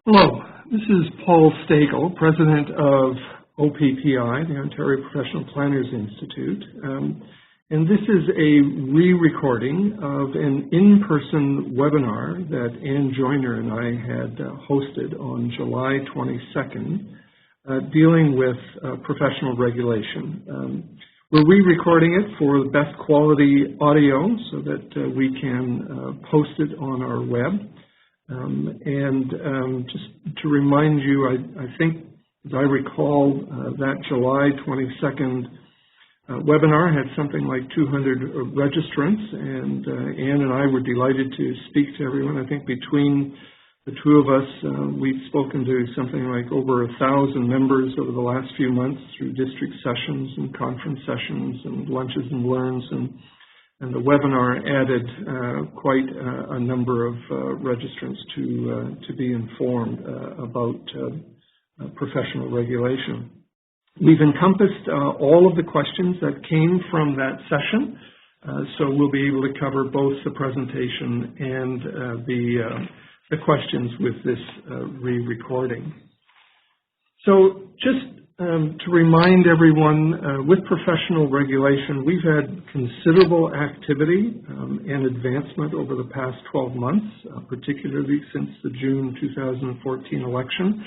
Hello, this is Paul Stagl, President of OPPI, the Ontario Professional Planners Institute, and this is a re-recording of an in-person webinar that Ann Joyner and I had hosted on July 22nd, dealing with professional regulation. We're re-recording it for the best quality audio so that we can post it on our web. Just to remind you, I think, as I recall, that July 22nd webinar had something like 200 registrants, and Ann and I were delighted to speak to everyone. I think between the two of us, we've spoken to something like over 1,000 members over the last few months through district sessions and conference sessions and lunches and learns, and the webinar added quite a number of registrants to be informed about professional regulation. We've encompassed all of the questions that came from that session, so we'll be able to cover both the presentation and the questions with this re-recording. So just to remind everyone, with professional regulation, we've had considerable activity and advancement over the past 12 months, particularly since the June 2014 election.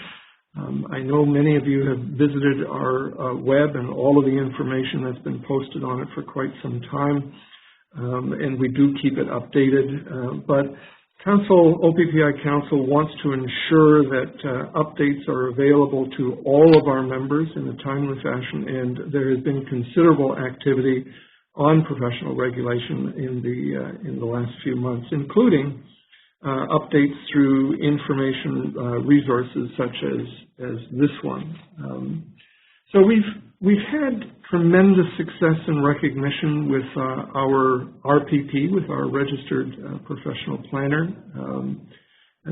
I know many of you have visited our web and all of the information that's been posted on it for quite some time, and we do keep it updated. But OPPI Council wants to ensure that updates are available to all of our members in a timely fashion, and there has been considerable activity on professional regulation in the last few months, including updates through information resources such as this one. So we've had tremendous success and recognition with our RPP, with our Registered Professional Planner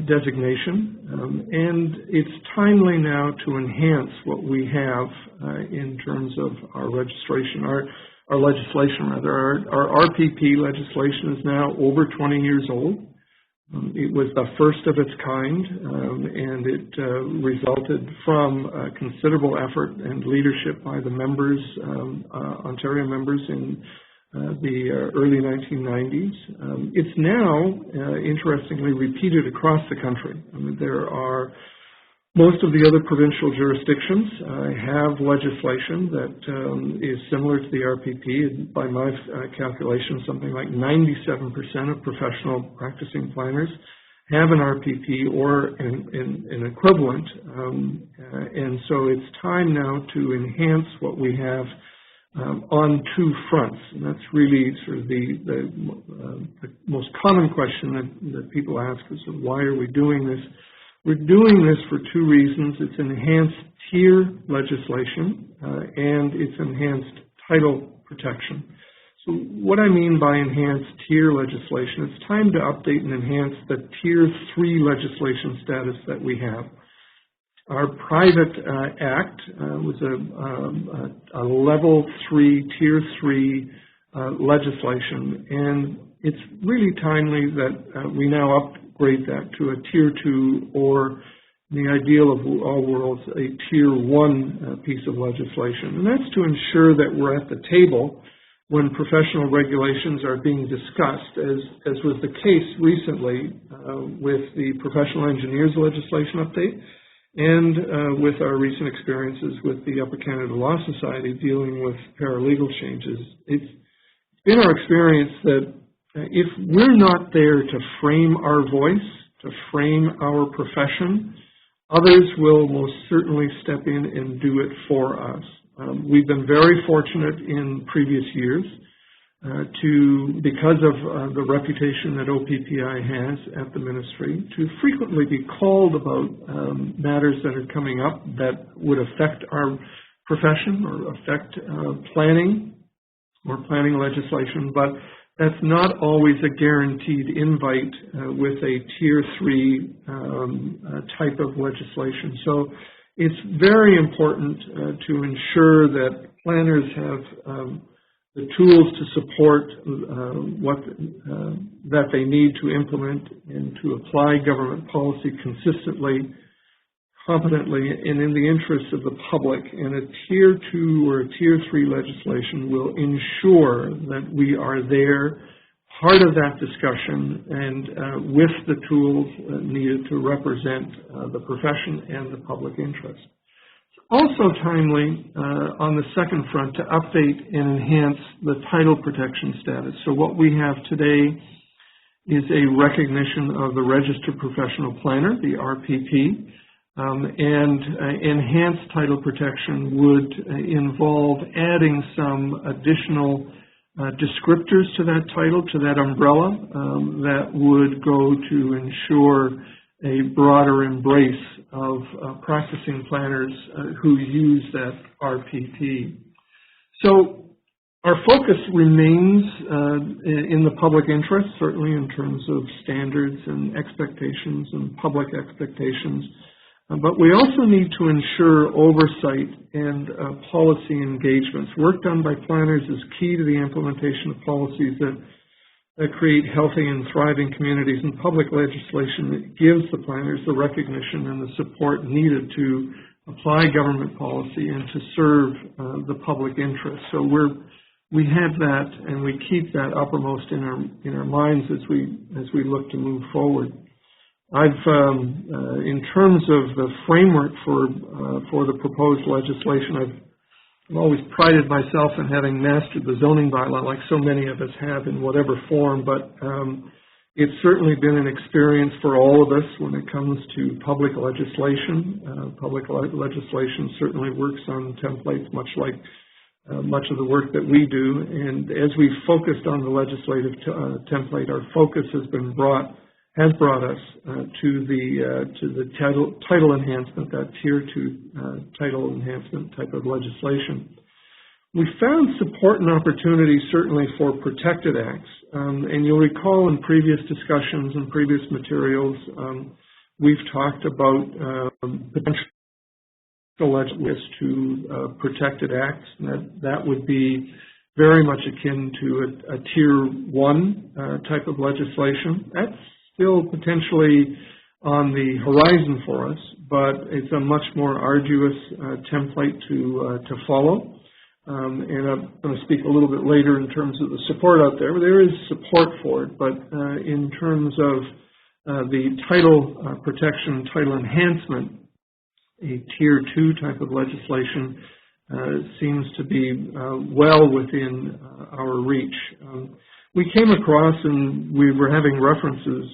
designation, and it's timely now to enhance what we have in terms of our registration, our legislation rather. Our RPP legislation is now over 20 years old. It was the first of its kind, and it resulted from considerable effort and leadership by the members, Ontario members in the early 1990s. It's now, interestingly, repeated across the country. I mean, most of the other provincial jurisdictions have legislation that is similar to the RPP. By my calculation, something like 97% of professional practicing planners have an RPP or an equivalent, and so it's time now to enhance what we have on two fronts. And that's really sort of the most common question that people ask is, why are we doing this? We're doing this for two reasons. It's enhanced tier legislation and it's enhanced title protection. So what I mean by enhanced tier legislation, it's time to update and enhance the Tier 3 legislation status that we have. Our private act was a Level 3, Tier 3 legislation, and it's really timely that we now upgrade that to a Tier 2, or in the ideal of all worlds, a Tier 1 piece of legislation. And that's to ensure that we're at the table when professional regulations are being discussed, as was the case recently with the professional engineers legislation update and with our recent experiences with the Upper Canada Law Society dealing with paralegal changes. It's been our experience that if we're not there to frame our voice, to frame our profession, others will most certainly step in and do it for us. We've been very fortunate in previous years because of the reputation that OPPI has at the ministry, to frequently be called about matters that are coming up that would affect our profession or affect planning or planning legislation, but that's not always a guaranteed invite with a Tier 3 type of legislation. So it's very important to ensure that planners have the tools to support that they need to implement and to apply government policy consistently competently and in the interests of the public, and a Tier 2 or a Tier 3 legislation will ensure that we are there, part of that discussion, and with the tools needed to represent the profession and the public interest. Also timely on the second front to update and enhance the title protection status. So what we have today is a recognition of the Registered Professional Planner, the RPP, and enhanced title protection would involve adding some additional descriptors to that title, to that umbrella, that would go to ensure a broader embrace of practicing planners who use that RPP. So our focus remains in the public interest, certainly in terms of standards and expectations and public expectations. But we also need to ensure oversight and policy engagements. Work done by planners is key to the implementation of policies that create healthy and thriving communities, and public legislation that gives the planners the recognition and the support needed to apply government policy and to serve the public interest. So we have that, and we keep that uppermost in our minds as we look to move forward. In terms of the framework for the proposed legislation, I've always prided myself in having mastered the zoning bylaw, like so many of us have in whatever form, but it's certainly been an experience for all of us when it comes to public legislation. Public legislation certainly works on templates, much like much of the work that we do, and as we've focused on the legislative template, our focus has brought us to the title enhancement, that Tier 2 title enhancement type of legislation. We found support and opportunity certainly for protected acts, and you'll recall in previous discussions and previous materials, we've talked about potential legislation to protected acts. That would be very much akin to a Tier 1 type of legislation. That's still potentially on the horizon for us, but it's a much more arduous template to follow. And I'm going to speak a little bit later in terms of the support out there. There is support for it, but in terms of the title protection, title enhancement, a Tier 2 type of legislation seems to be well within our reach. We came across, and we were having reference to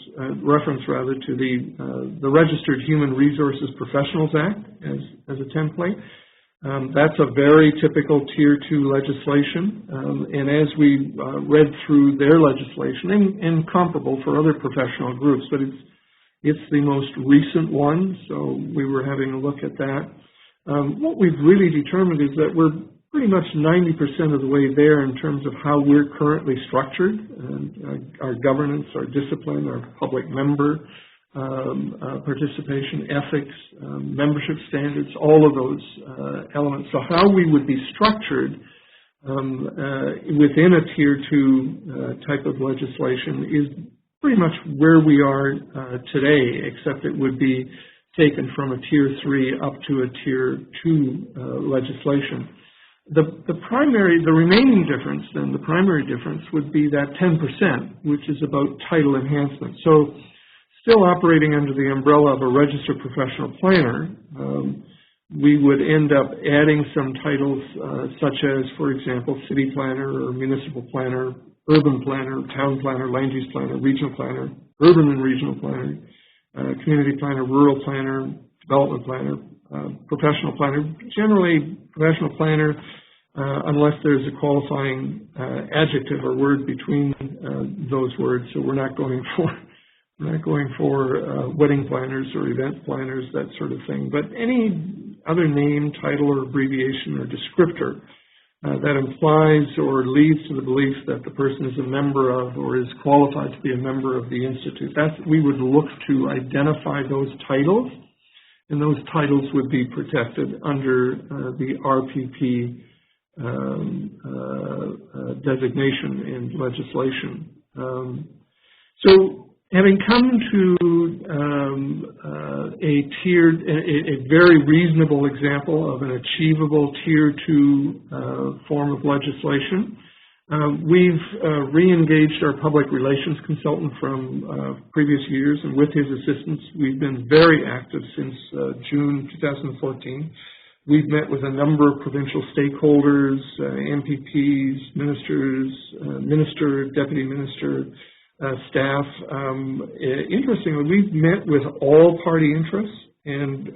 the Registered Human Resources Professionals Act as a template. That's a very typical Tier 2 legislation, and as we read through their legislation, and comparable for other professional groups, but it's the most recent one, so we were having a look at that. What we've really determined is that we're pretty much 90% of the way there in terms of how we're currently structured, and our governance, our discipline, our public member participation, ethics, membership standards, all of those elements. So how we would be structured within a Tier 2 type of legislation is pretty much where we are today, except it would be taken from a Tier 3 up to a Tier 2 legislation. The remaining difference, then, the primary difference would be that 10%, which is about title enhancement. So still operating under the umbrella of a registered professional planner, we would end up adding some titles such as, for example, city planner or municipal planner, urban planner, town planner, land use planner, regional planner, urban and regional planner, community planner, rural planner, development planner, professional planner. Generally, professional planner, unless there's a qualifying adjective or word between those words. So we're not going for wedding planners or event planners, that sort of thing. But any other name, title, or abbreviation or descriptor that implies or leads to the belief that the person is a member of or is qualified to be a member of the Institute. We would look to identify those titles, and those titles would be protected under the RPP designation and legislation. So Having come to a very reasonable example of an achievable Tier 2 form of legislation, we've re-engaged our public relations consultant from previous years, and with his assistance, we've been very active since June 2014. We've met with a number of provincial stakeholders, MPPs, ministers, minister, deputy minister, staff. Interestingly, we've met with all party interests, and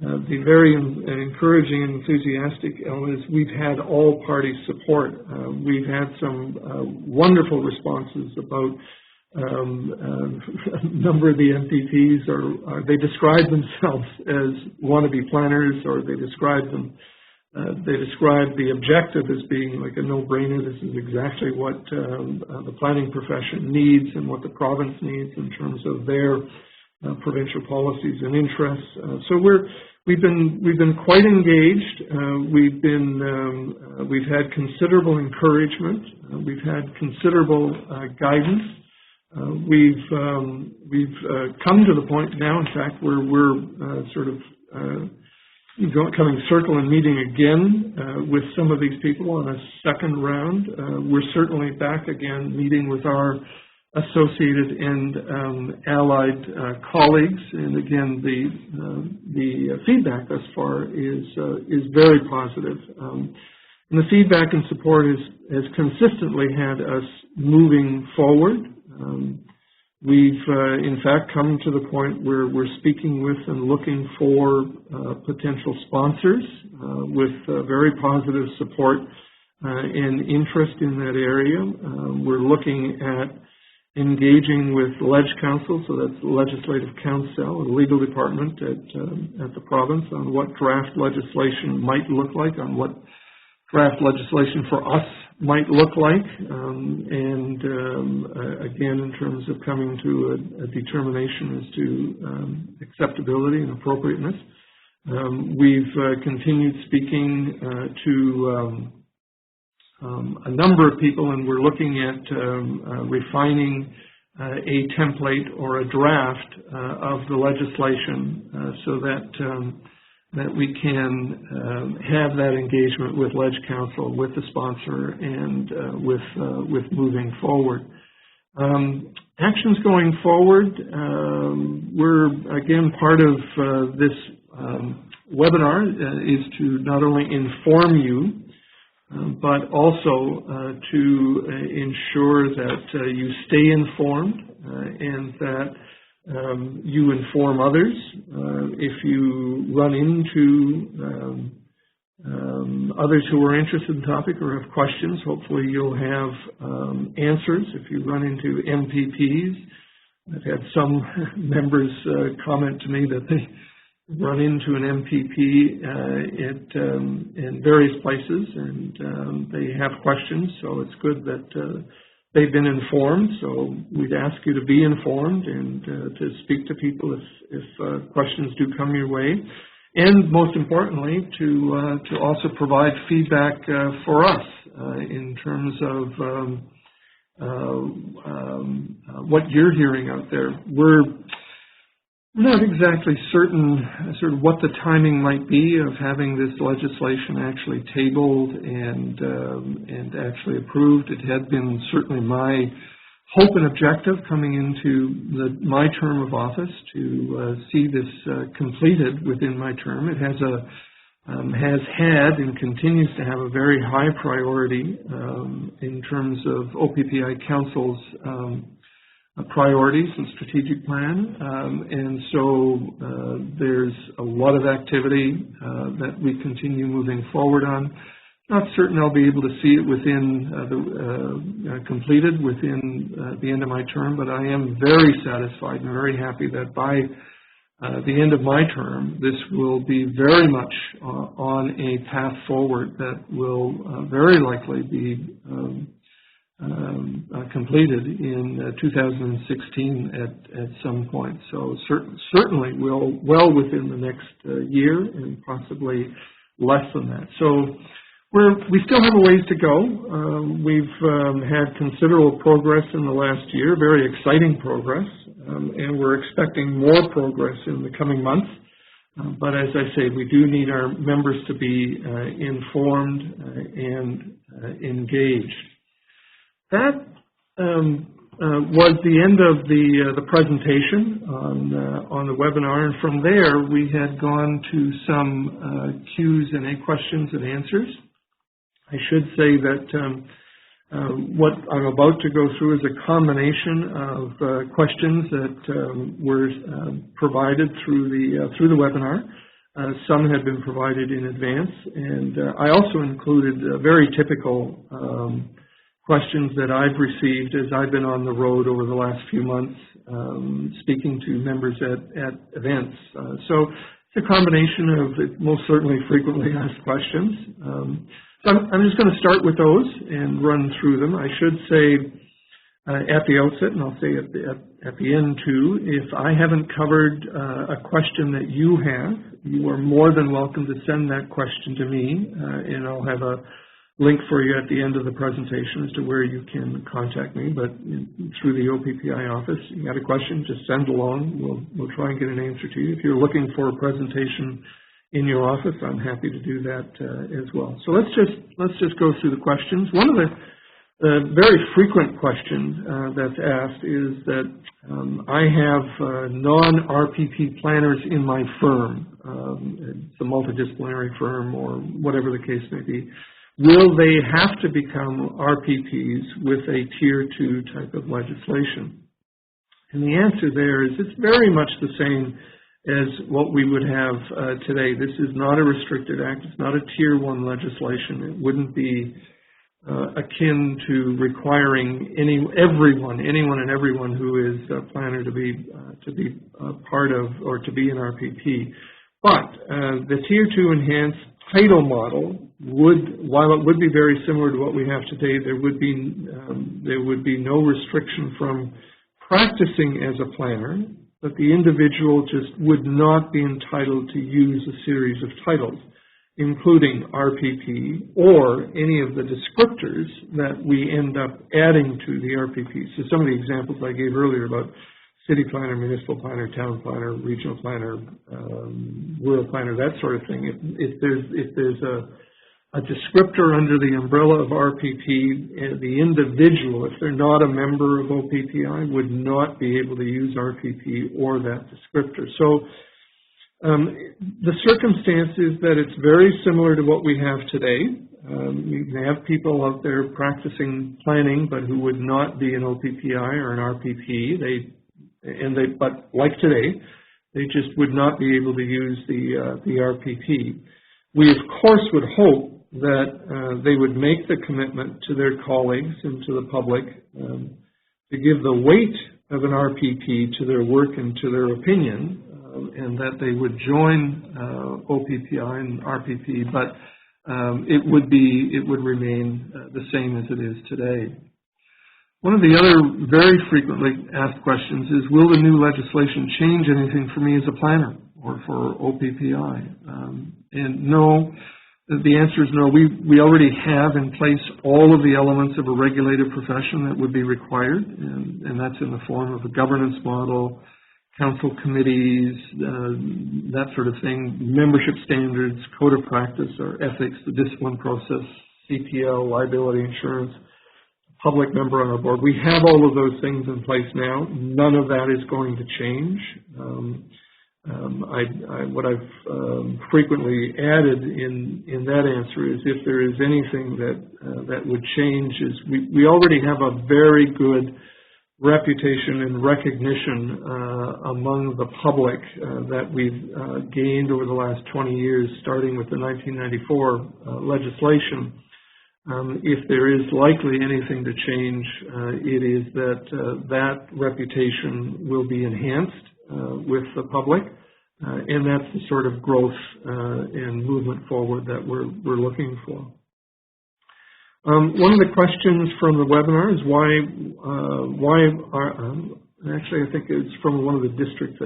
the very encouraging and enthusiastic element is we've had all party support. We've had some wonderful responses about a number of the MPPs, or they describe themselves as wannabe planners, or they describe the objective as being like a no-brainer. This is exactly what the planning profession needs and what the province needs in terms of their provincial policies and interests. So we've been quite engaged. We've had considerable encouragement. We've had considerable guidance. We've come to the point now, in fact, where we're sort of coming circle and meeting again with some of these people on a second round. We're certainly back again meeting with our associated and allied colleagues, and again the feedback thus far is very positive. And the feedback and support has consistently had us moving forward. We've, in fact, come to the point where we're speaking with and looking for potential sponsors with very positive support and interest in that area. We're looking at engaging with Leg Council, so that's the Legislative Council, the legal department at the province, on what draft legislation might look like, on what draft legislation for us might look like, and again, in terms of coming to a determination as to acceptability and appropriateness. We've continued speaking to a number of people, and we're looking at refining a template or a draft of the legislation so that we can have that engagement with Leg Council, with the sponsor, and with moving forward. Actions going forward, we're, again, part of this webinar is to not only inform you, but also to ensure that you stay informed and that you inform others. If you run into others who are interested in the topic or have questions, hopefully you'll have answers. If you run into MPPs, I've had some members comment to me that they run into an MPP in various places, and they have questions, so it's good that they've been informed. So we'd ask you to be informed and to speak to people if questions do come your way, and most importantly, to also provide feedback for us in terms of what you're hearing out there. We're not exactly certain sort of what the timing might be of having this legislation actually tabled and actually approved. It had been certainly my hope and objective coming into my term of office to see this completed within my term. It has had and continues to have a very high priority in terms of OPPI Council's priorities and strategic plan, and so there's a lot of activity that we continue moving forward on. Not certain I'll be able to see it within completed within the end of my term, but I am very satisfied and very happy that by the end of my term, this will be very much on a path forward that will very likely be completed in 2016 at some point. So certainly well within the next year and possibly less than that. So We still have a ways to go. We've had considerable progress in the last year, very exciting progress, and we're expecting more progress in the coming months. But as I say, we do need our members to be informed and engaged. That was the end of the presentation on the webinar, and from there we had gone to some Q&A, questions and answers. I should say that what I'm about to go through is a combination of questions that were provided through the webinar. Some had been provided in advance, and I also included very typical questions that I've received as I've been on the road over the last few months, speaking to members at events. So it's a combination of most certainly frequently asked questions. So I'm just going to start with those and run through them. I should say at the outset, and I'll say at the end too, if I haven't covered a question that you have, you are more than welcome to send that question to me, and I'll have a link for you at the end of the presentation as to where you can contact me. But through the OPPI office, you got a question, just send along. We'll try and get an answer to you. If you're looking for a presentation in your office, I'm happy to do that as well. So let's just go through the questions. One of the very frequent questions that's asked is that I have non-RPP planners in my firm. It's a multidisciplinary firm or whatever the case may be. Will they have to become RPPs with a Tier 2 type of legislation? And the answer there is it's very much the same as what we would have today. This is not a restricted act. It's not a Tier 1 legislation. It wouldn't be akin to requiring anyone and everyone who is a planner to be part of or to be an RPP. But the Tier 2 enhanced title model while it would be very similar to what we have today, there would be no restriction from practicing as a planner, but the individual just would not be entitled to use a series of titles, including RPP or any of the descriptors that we end up adding to the RPP. So some of the examples I gave earlier about city planner, municipal planner, town planner, regional planner, rural planner, that sort of thing. If there's a descriptor under the umbrella of RPP, the individual, if they're not a member of OPPI, would not be able to use RPP or that descriptor. So the circumstance is that it's very similar to what we have today. You can have people out there practicing planning, but who would not be an OPPI or an RPP. But like today, they just would not be able to use the RPP. We, of course, would hope that they would make the commitment to their colleagues and to the public to give the weight of an RPP to their work and to their opinion, and that they would join OPPI and RPP, but it would remain the same as it is today. One of the other very frequently asked questions is, will the new legislation change anything for me as a planner or for OPPI? And no, the answer is no. We already have in place all of the elements of a regulated profession that would be required, and that's in the form of a governance model, council committees, that sort of thing, membership standards, code of practice or ethics, the discipline process, CPL, liability insurance, public member on our board. We have all of those things in place now. None of that is going to change. What I've frequently added in that answer is if there is anything that would change is we already have a very good reputation and recognition among the public that we've gained over the last 20 years, starting with the 1994 legislation. If there is likely anything to change, it is that reputation will be enhanced with the public, and that's the sort of growth and movement forward that we're looking for. One of the questions from the webinar is why actually I think it's from one of the districts.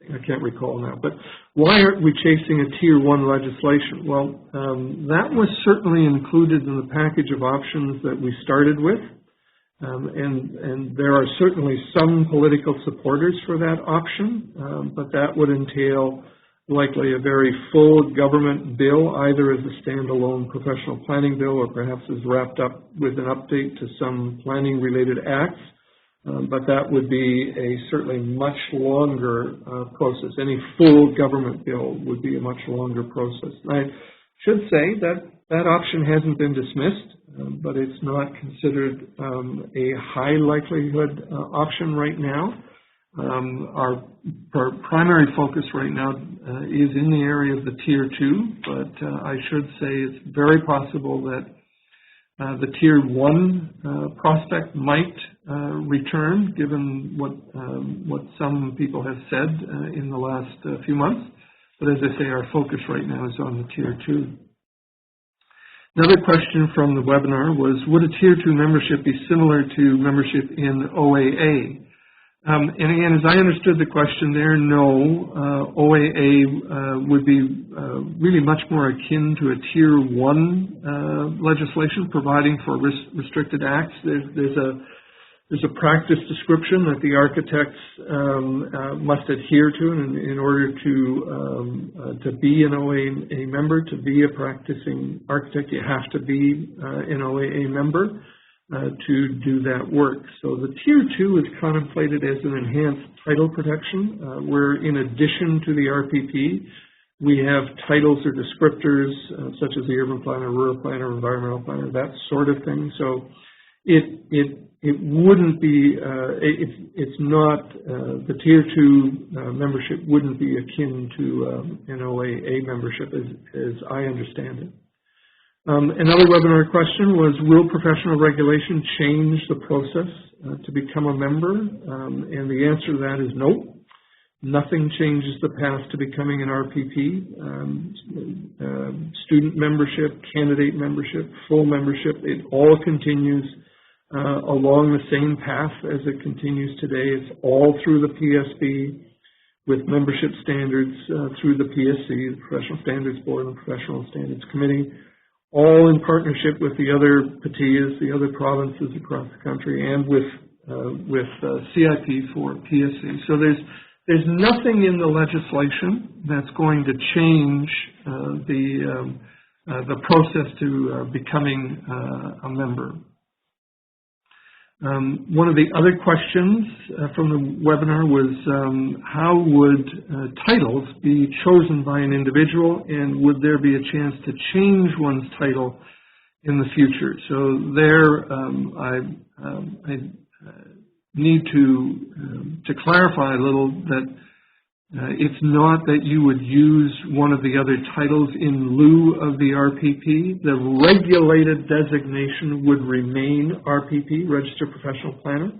I can't recall now. But why aren't we chasing a Tier 1 legislation? Well, that was certainly included in the package of options that we started with. And there are certainly some political supporters for that option, but that would entail likely a very full government bill, either as a standalone professional planning bill or perhaps as wrapped up with an update to some planning-related acts. But that would be a certainly much longer process. Any full government bill would be a much longer process. And I should say that that option hasn't been dismissed, but it's not considered a high likelihood option right now. Our primary focus right now is in the area of the Tier 2, but I should say it's very possible that the Tier 1 prospect might return, given what some people have said in the last few months. But as I say, our focus right now is on the Tier 2. Another question from the webinar was, would a Tier 2 membership be similar to membership in OAA? And again, as I understood the question there, no. OAA would be really much more akin to a Tier 1 legislation, providing for restricted acts. There's a practice description that the architects must adhere to in order to be an OAA member. To be a practicing architect, you have to be an OAA member to do that work. So the Tier 2 is contemplated as an enhanced title protection, where in addition to the RPP, we have titles or descriptors such as the urban planner, rural planner, environmental planner, that sort of thing. So it wouldn't be, it's not, the Tier 2 membership wouldn't be akin to an OAA membership as I understand it. Another webinar question was, will professional regulation change the process to become a member? And the answer to that is no. Nothing changes the path to becoming an RPP. Student membership, candidate membership, full membership, it all continues along the same path as it continues today. It's all through the PSB with membership standards through the PSC, the Professional Standards Board and Professional Standards Committee, all in partnership with the other PTIAs, the other provinces across the country, and with CIP for PSC. So there's nothing in the legislation that's going to change the process to becoming a member. One of the other questions from the webinar was how would titles be chosen by an individual, and would there be a chance to change one's title in the future? So there I need to clarify a little that it's not that you would use one of the other titles in lieu of the RPP. The regulated designation would remain RPP, Registered Professional Planner.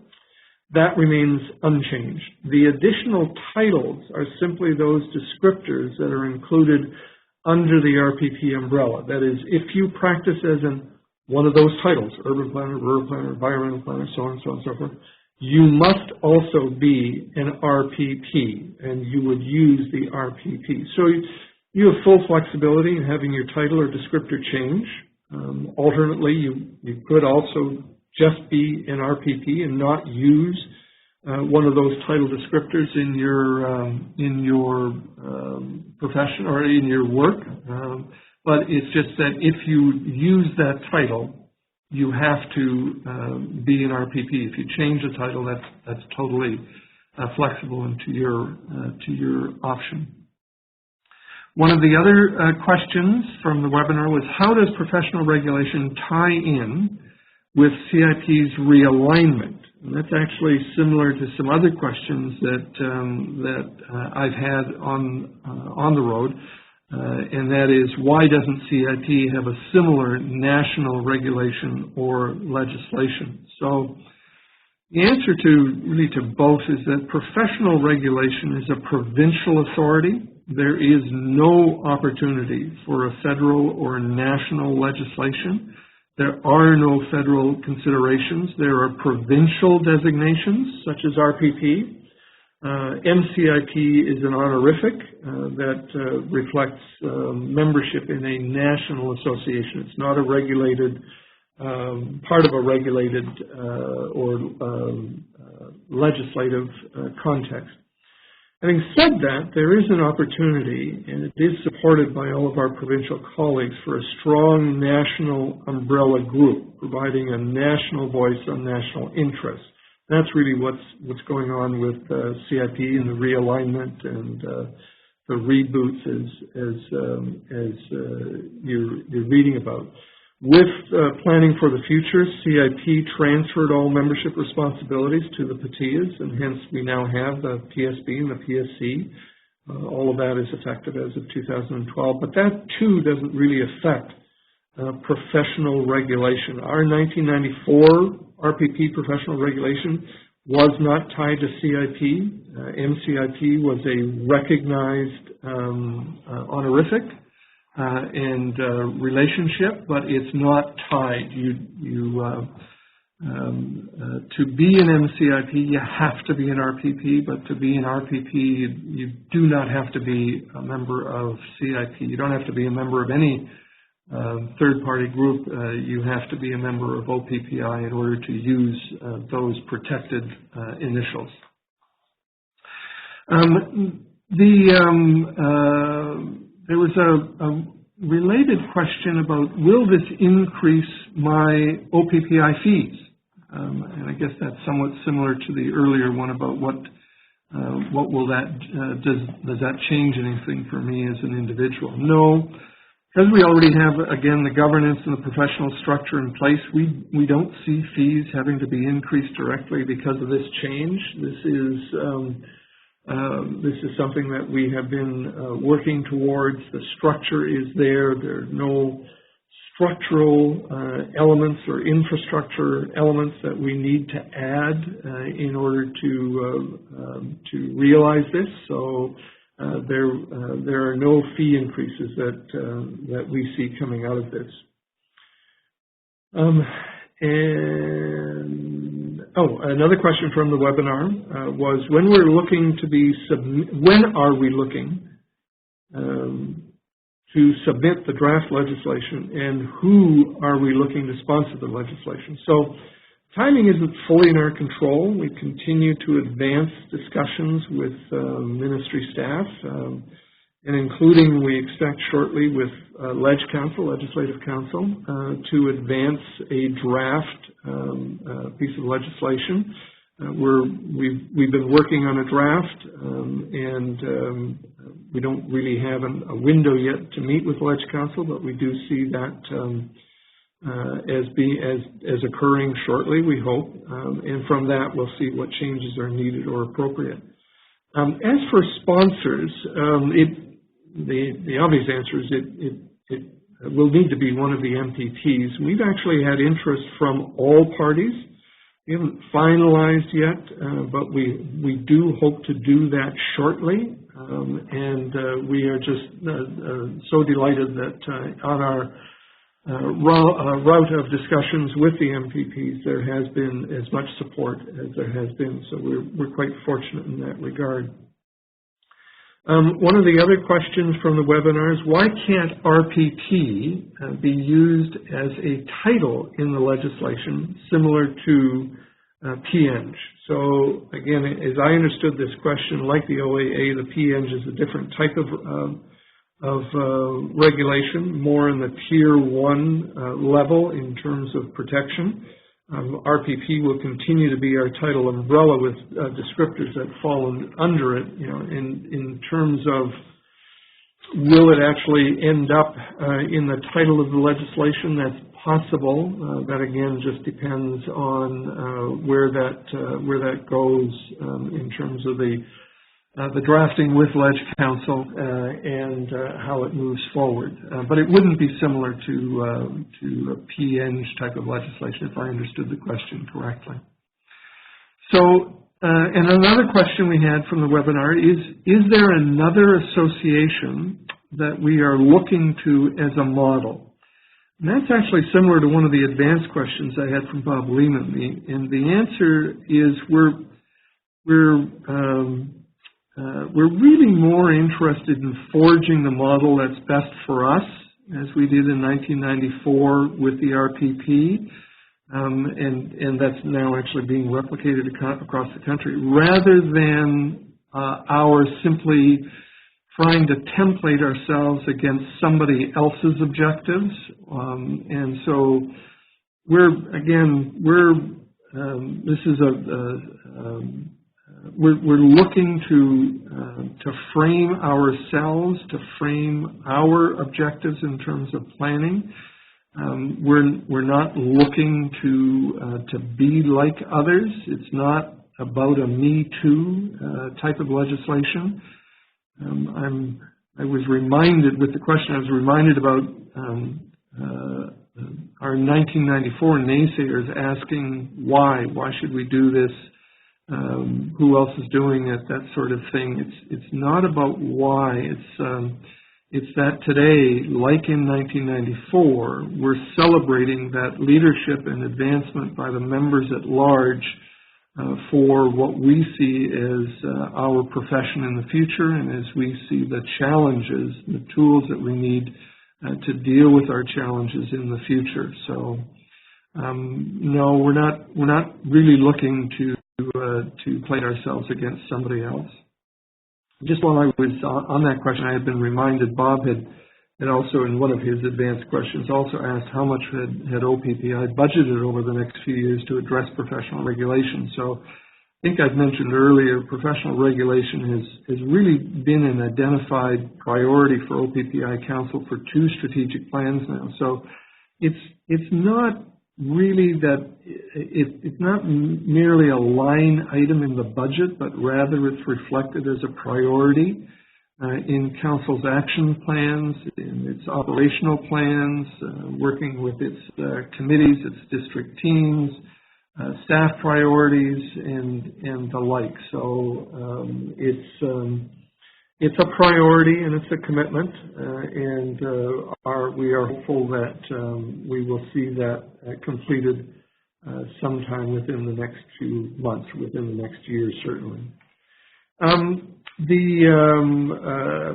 That remains unchanged. The additional titles are simply those descriptors that are included under the RPP umbrella. That is, if you practice as in one of those titles, urban planner, rural planner, environmental planner, so on and so forth, you must also be an RPP, and you would use the RPP. So you have full flexibility in having your title or descriptor change. Alternately, you could also just be an RPP and not use one of those title descriptors in your profession or in your work. But it's just that if you use that title, you have to be an RPP. If you change the title, that's totally flexible and to your option. One of the other questions from the webinar was, how does professional regulation tie in with CIP's realignment? And that's actually similar to some other questions that I've had on the road. And that is, why doesn't CIP have a similar national regulation or legislation? So the answer to both is that professional regulation is a provincial authority. There is no opportunity for a federal or national legislation. There are no federal considerations. There are provincial designations, such as RPP. MCIP is an honorific that reflects membership in a national association. It's not a regulated, part of a regulated or legislative context. Having said that, there is an opportunity, and it is supported by all of our provincial colleagues, for a strong national umbrella group, providing a national voice on national interests. That's really what's going on with CIP and the realignment and the reboots as you're reading about. With planning for the future, CIP transferred all membership responsibilities to the PTIAs, and hence we now have the PSB and the PSC. All of that is effective as of 2012, but that too doesn't really affect professional regulation. Our 1994 RPP professional regulation was not tied to CIP. MCIP was a recognized honorific and relationship, but it's not tied. To be an MCIP, you have to be an RPP, but to be an RPP, you do not have to be a member of CIP. You don't have to be a member of any third-party group. You have to be a member of OPPI in order to use those protected initials. There was a related question about, will this increase my OPPI fees? And I guess that's somewhat similar to the earlier one about what will that, does that change anything for me as an individual? No. Because we already have, again, the governance and the professional structure in place, we don't see fees having to be increased directly because of this change. This is something that we have been working towards. The structure is there. There are no structural elements or infrastructure elements that we need to add in order to realize this. So there are no fee increases that we see coming out of this. Another question from the webinar was, when are we looking to submit the draft legislation, and who are we looking to sponsor the legislation? So timing isn't fully in our control. We continue to advance discussions with ministry staff, and including, we expect shortly, with Legislative Council, to advance a draft piece of legislation. We've been working on a draft, and we don't really have a window yet to meet with Council, but we do see that as occurring shortly, we hope, and from that we'll see what changes are needed or appropriate. As for sponsors, the obvious answer is it will need to be one of the MPPs. We've actually had interest from all parties. We haven't finalized yet, but we do hope to do that shortly, and we are just so delighted that on our route of discussions with the MPPs, there has been as much support as there has been, so we're quite fortunate in that regard. One of the other questions from the webinar is, why can't RPP be used as a title in the legislation similar to PEng? So again, as I understood this question, like the OAA, the PEng is a different type of regulation, more in the Tier 1 level in terms of protection. RPP will continue to be our title umbrella with descriptors that fall under it. You know, in terms of, will it actually end up in the title of the legislation? That's possible. That again just depends on where that goes in terms of the drafting with Council and how it moves forward. But it wouldn't be similar to a PEng type of legislation, if I understood the question correctly. So, and another question we had from the webinar is there another association that we are looking to as a model? And that's actually similar to one of the advanced questions I had from Bob Lehman. And the answer is, we're really more interested in forging the model that's best for us, as we did in 1994 with the RPP, and that's now actually being replicated across the country, rather than our simply trying to template ourselves against somebody else's objectives. And so we're looking to frame ourselves, to frame our objectives in terms of planning. We're not looking to be like others. It's not about a Me Too type of legislation. I was reminded with the question. I was reminded about our 1994 naysayers asking why should we do this? Who else is doing it? That sort of thing. It's not about why. It's that today, like in 1994, we're celebrating that leadership and advancement by the members at large for what we see as our profession in the future, and as we see the challenges, the tools that we need to deal with our challenges in the future. So, no, we're not really looking to plate ourselves against somebody else. Just while I was on that question, I had been reminded Bob had also, in one of his advanced questions, also asked how much had OPPI budgeted over the next few years to address professional regulation. So I think I've mentioned earlier, professional regulation has really been an identified priority for OPPI Council for 2 strategic plans now. So it's not really that it's not merely a line item in the budget, but rather it's reflected as a priority in Council's action plans, in its operational plans, working with its committees, its district teams, staff priorities, and the like. So it's a priority and it's a commitment, and we are hopeful that we will see that completed sometime within the next few months, within the next year, certainly.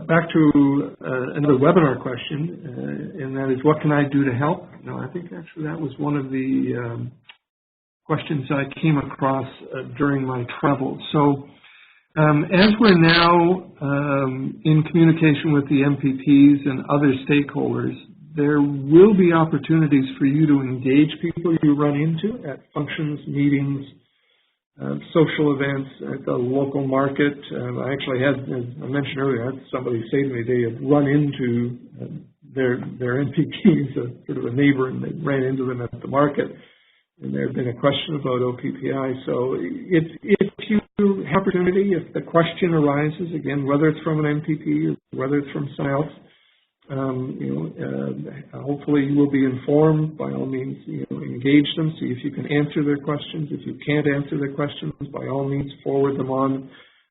Back to another webinar question, and that is, what can I do to help? No, I think actually that was one of the questions I came across during my travels. So as we're now in communication with the MPPs and other stakeholders, there will be opportunities for you to engage people you run into at functions, meetings, social events at the local market. I actually had, as I mentioned earlier, I had somebody say to me they had run into their MPPs, sort of a neighbor, and they ran into them at the market. And there had been a question about OPPI. So if you have opportunity, if the question arises, again, whether it's from an MPP or whether it's from someone else, hopefully you will be informed. By all means, engage them, see if you can answer their questions. If you can't answer their questions, by all means, forward them on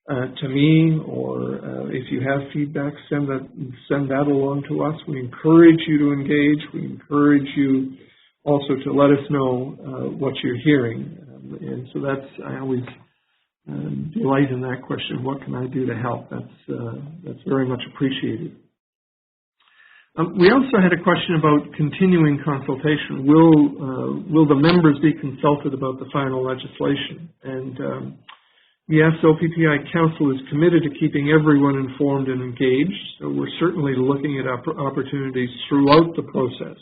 to me, or if you have feedback, send that along to us. We encourage you to engage. We encourage you also to let us know what you're hearing. And so I always delight in that question, what can I do to help? That's very much appreciated. We also had a question about continuing consultation. Will the members be consulted about the final legislation? And yes, OPPI Council is committed to keeping everyone informed and engaged. So we're certainly looking at opportunities throughout the process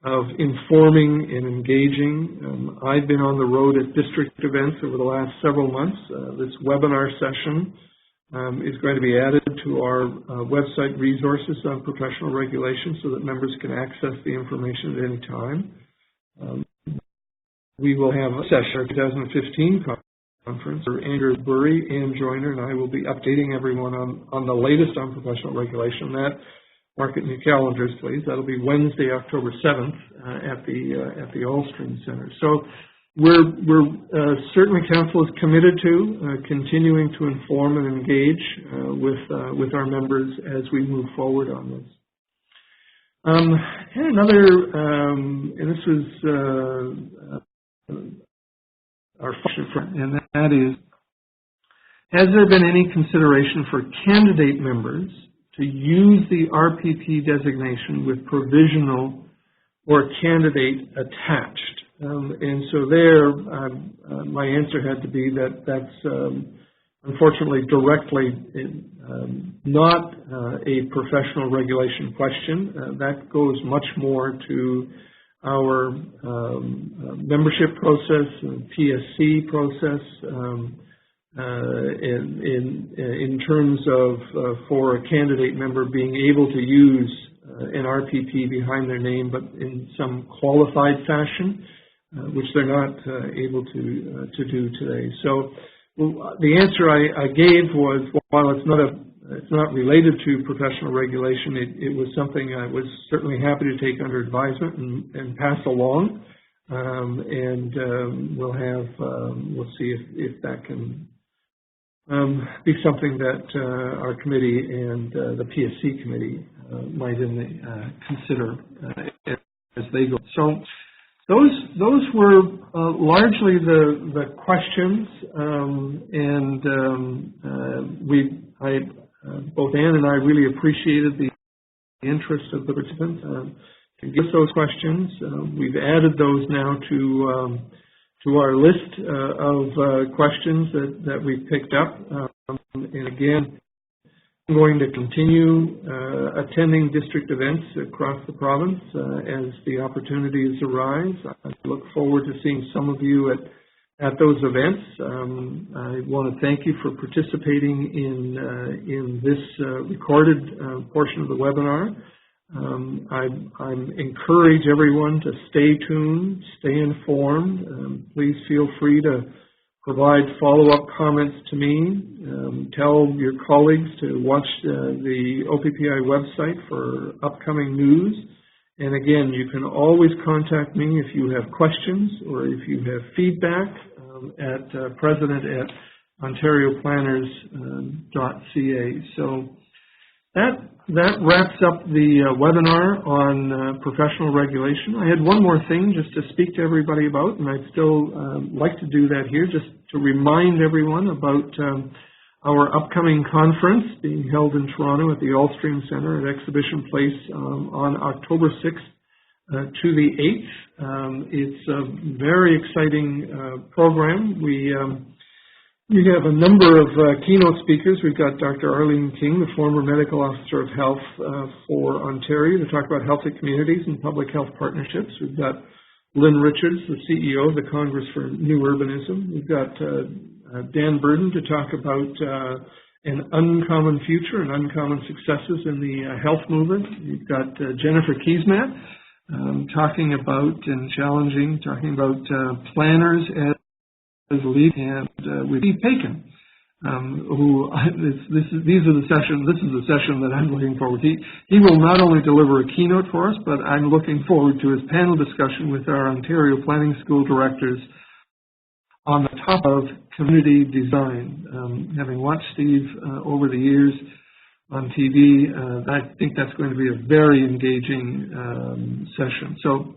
of informing and engaging. I've been on the road at district events over the last several months. This webinar session is going to be added to our website resources on professional regulation so that members can access the information at any time. We will have a session, our 2015 conference, where Andrew Burry, Ann Joyner, and I will be updating everyone on the latest on professional regulation. That, mark it in your calendars, please. That'll be Wednesday, October 7th at the Allstream Center. So we're certainly Council is committed to continuing to inform and engage with our members as we move forward on this. And another, and this was our function, and that is Has there been any consideration for candidate members to use the RPP designation with provisional or candidate attached? And so there, my answer had to be that that's unfortunately directly not a professional regulation question. That goes much more to our membership process, PSC process, in terms of for a candidate member being able to use an RPP behind their name, but in some qualified fashion, which they're not able to do today. So the answer I gave was, while it's not related to professional regulation, it was something I was certainly happy to take under advisement and pass along, and we'll see if that can be something that our committee and the PSC committee might consider as they go. So those were largely the questions, and both Ann and I really appreciated the interest of the participants to give those questions. We've added those now to our list of questions that we've picked up. And again, I'm going to continue attending district events across the province as the opportunities arise. I look forward to seeing some of you at those events. I want to thank you for participating in this recorded portion of the webinar. I encourage everyone to stay tuned, stay informed. Please feel free to provide follow-up comments to me. Tell your colleagues to watch the OPPI website for upcoming news. And again, you can always contact me if you have questions or if you have feedback at president@ontarioplanners.ca. So that wraps up the webinar on professional regulation. I had one more thing just to speak to everybody about, and I'd still like to do that here, just to remind everyone about our upcoming conference being held in Toronto at the Allstream Centre at Exhibition Place on October 6th to the 8th. It's a very exciting program. We have a number of keynote speakers. We've got Dr. Arlene King, the former Medical Officer of Health for Ontario, to talk about healthy communities and public health partnerships. We've got Lynn Richards, the CEO of the Congress for New Urbanism. We've got Dan Burden to talk about an uncommon future and uncommon successes in the health movement. We've got Jennifer Keesmaat talking about planners as lead, and with Steve Paikin, this is the session that I'm looking forward to. He will not only deliver a keynote for us, but I'm looking forward to his panel discussion with our Ontario Planning School directors on the topic of community design. Having watched Steve over the years on TV, I think that's going to be a very engaging session. So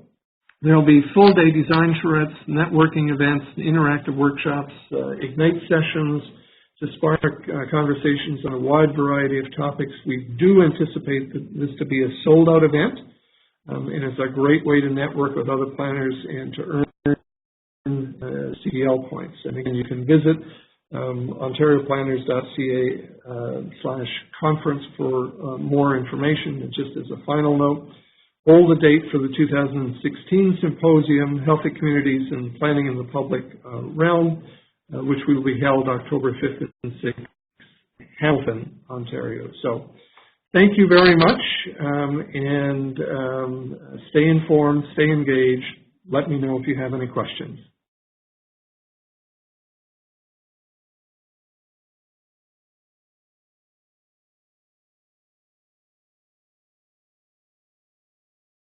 there will be full-day design charrettes, networking events, interactive workshops, Ignite sessions to spark conversations on a wide variety of topics. We do anticipate this to be a sold-out event, and it's a great way to network with other planners and to earn CDL points. And again, you can visit ontarioplanners.ca/conference for more information. And just as a final note, hold the date for the 2016 Symposium, Healthy Communities and Planning in the Public Realm, which will be held October 5th and 6th in Hamilton, Ontario. So thank you very much, and stay informed, stay engaged. Let me know if you have any questions.